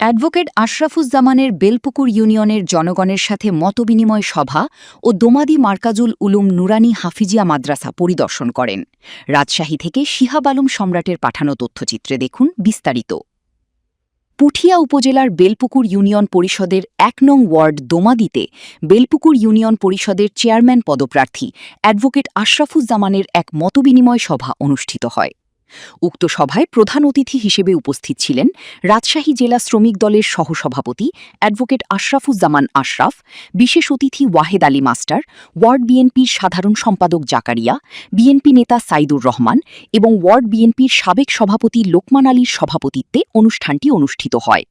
Advocate আশরাফুজ্জামানের Belpukur ইউনিয়নের জনগণের সাথে মতবিনিময় সভা ও দোমাদি মার্কাজুল উলুম নুরানি হাফিজিয়া মাদ্রাসা পরিদর্শন করেন। রাজশাহী থেকে শিহাব আলম সম্রাটের পাঠানো তথ্যচিত্রে দেখুন বিস্তারিত। পুঠিয়া উপজেলার বেলপুকুর ইউনিয়ন পরিষদের ১ নং ওয়ার্ড দোমাদিতে বেলপুকুর ইউনিয়ন পরিষদের চেয়ারম্যান পদপ্রার্থী অ্যাডভোকেট আশরাফুজ্জামানের এক মতবিনিময় সভা অনুষ্ঠিত হয়। উক্ত সভায় প্রধান অতিথি হিসেবে উপস্থিত ছিলেন রাজশাহী জেলা শ্রমিক দলের সহসভাপতি অ্যাডভোকেট আশরাফুজ্জামান আশরাফ, বিশেষ অতিথি ওয়াহেদ আলী মাস্টার, ওয়ার্ড বিএনপির সাধারণ সম্পাদক জাকারিয়া, বিএনপি নেতা সাইদুর রহমান এবং ওয়ার্ড বিএনপির সাবেক সভাপতি লোকমান আলীর সভাপতিত্বে অনুষ্ঠানটি অনুষ্ঠিত হয়।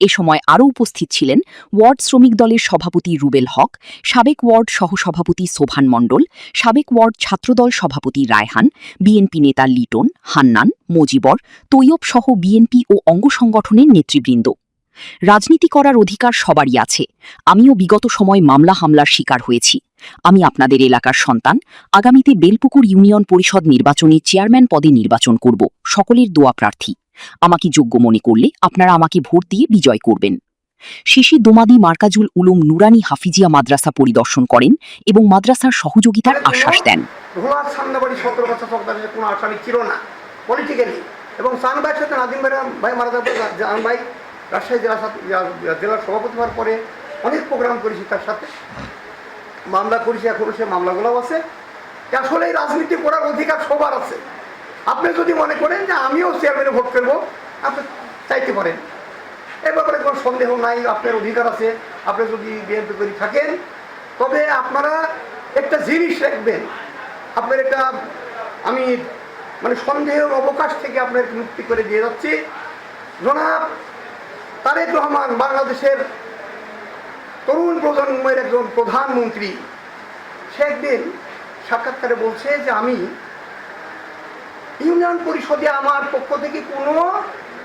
এ সময় আরও উপস্থিত ছিলেন ওয়ার্ড শ্রমিক দলের সভাপতি রুবেল হক, সাবেক ওয়ার্ড সহসভাপতি সোভান মণ্ডল, সাবেক ওয়ার্ড ছাত্রদল সভাপতি রায়হান, বিএনপি নেতা লিটন, হান্নান, মজিবর, তৈয়ব সহ বিএনপি ও অঙ্গ সংগঠনের নেতৃবৃন্দ। রাজনীতি করার অধিকার সবারই আছে। আমিও বিগত সময় মামলা হামলার শিকার হয়েছি। আমি আপনাদের এলাকার সন্তান। আগামীতে বেলপুকুর ইউনিয়ন পরিষদ নির্বাচনে চেয়ারম্যান পদে নির্বাচন করব। সকলের দোয়া প্রার্থী। আমাকে যোগ্য মনে করলে আপনারা আমাকে ভোট দিয়ে বিজয় করবেন। শেষে দোমাদি মার্কাজুল উলুম নুরানি হাফিজিয়া মাদ্রাসা পরিদর্শন করেন এবং মাদ্রাসার সহযোগিতার আশ্বাস দেন। রাজশাহী জেলার সভাপতি হওয়ার পরে অনেক প্রোগ্রাম করেছি, তার সাথে মামলা করেছি, এখনো সে মামলাগুলোও আছে। আসলে এই রাজনীতি করার অধিকার সবার আছে। আপনি যদি মনে করেন যে আমিও চেয়ারম্যানে ভোট করবো, আপনি চাইতে পারেন, এ ব্যাপারে কোনো সন্দেহ নাই, আপনার অধিকার আছে। আপনি যদি বিএনপি করে থাকেন, তবে আপনারা একটা জিনিস রাখবেন, আপনার এটা আমি সন্দেহের অবকাশ থেকে আপনার মুক্তি করে দিয়ে যাচ্ছি। জনাব তারেক রহমান বাংলাদেশের তরুণ প্রজন্মের একজন প্রধানমন্ত্রী, সে একদিন সাক্ষাৎকারে বলছে যে আমি ইউনিয়ন পরিষদে আমার পক্ষ থেকে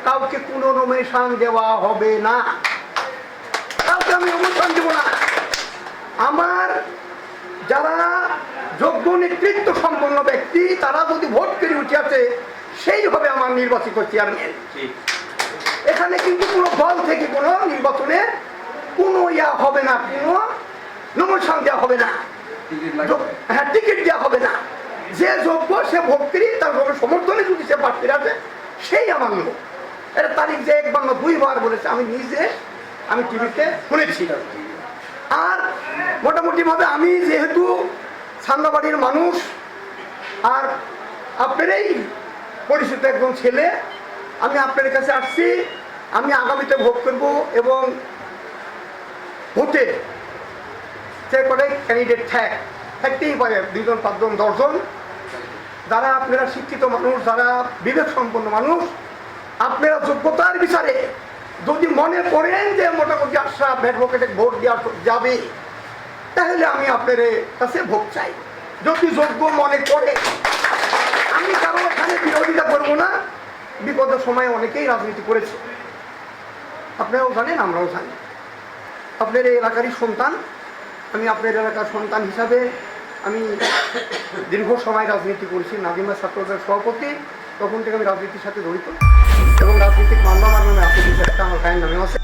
কাউকে কোনো নমিনেশন দেওয়া হবে না, কাউকে আমি নমিনেশন দেব না। আমার যারা যোগ্য নেতৃত্ব সম্পন্ন ব্যক্তি, তারা যদি ভোট করে উঠে আছে, সেইভাবে আমার নির্বাচিত চেয়ারম্যান। এখানে কিন্তু কোনো দল থেকে কোনো নির্বাচনে কোনো হবে না, কোনো নমিনেশন দেওয়া হবে না, হ্যাঁ টিকিট দেওয়া হবে না। যে যোগ্য সে ভোট করি, তার সমর্থনে যদি সে প্রার্থী আছে, সেই আমার লোক। এটা তারিখ যে 1 বাংলা 2 বার বলেছে, আমি টিভিতে শুনেছি। আর মোটামুটি ভাবে আমি যেহেতু ছান্দাবাড়ির মানুষ আর আপনারই পরিচিত একজন ছেলে, আমি আপনার কাছে আসছি। আমি আগামীতে ভোট করব এবং ভোটে যে করে ক্যান্ডিডেট থাকতেই পারে, 2 জন 5 জন 10 জন, যারা আপনারা শিক্ষিত মানুষ, যারা বিবেক সম্পন্ন মানুষ, আপনারা যোগ্যতার বিচারে যদি মনে করেন যে মোটামুটি আশরাফ অ্যাডভোকেটে ভোট দেওয়া যাবে, তাহলে আমি আপনার কাছে ভোট চাই। যদি যোগ্য মনে করে, আমি কারো এখানে বিরোধিতা করবো না। বিপদের সময় অনেকেই রাজনীতি করেছে, আপনারাও জানেন, আমরাও জানি। আপনার এই এলাকারই সন্তান, আমি আপনার এলাকার সন্তান হিসাবে আমি দীর্ঘ সময় রাজনীতি করেছি। নাদিমা ছাত্রদলের সভাপতি, তখন থেকে আমি রাজনীতির সাথে জড়িত এবং রাজনীতিক মামলা নামে আছে, একটা আমার গায়ের নামেও আছে।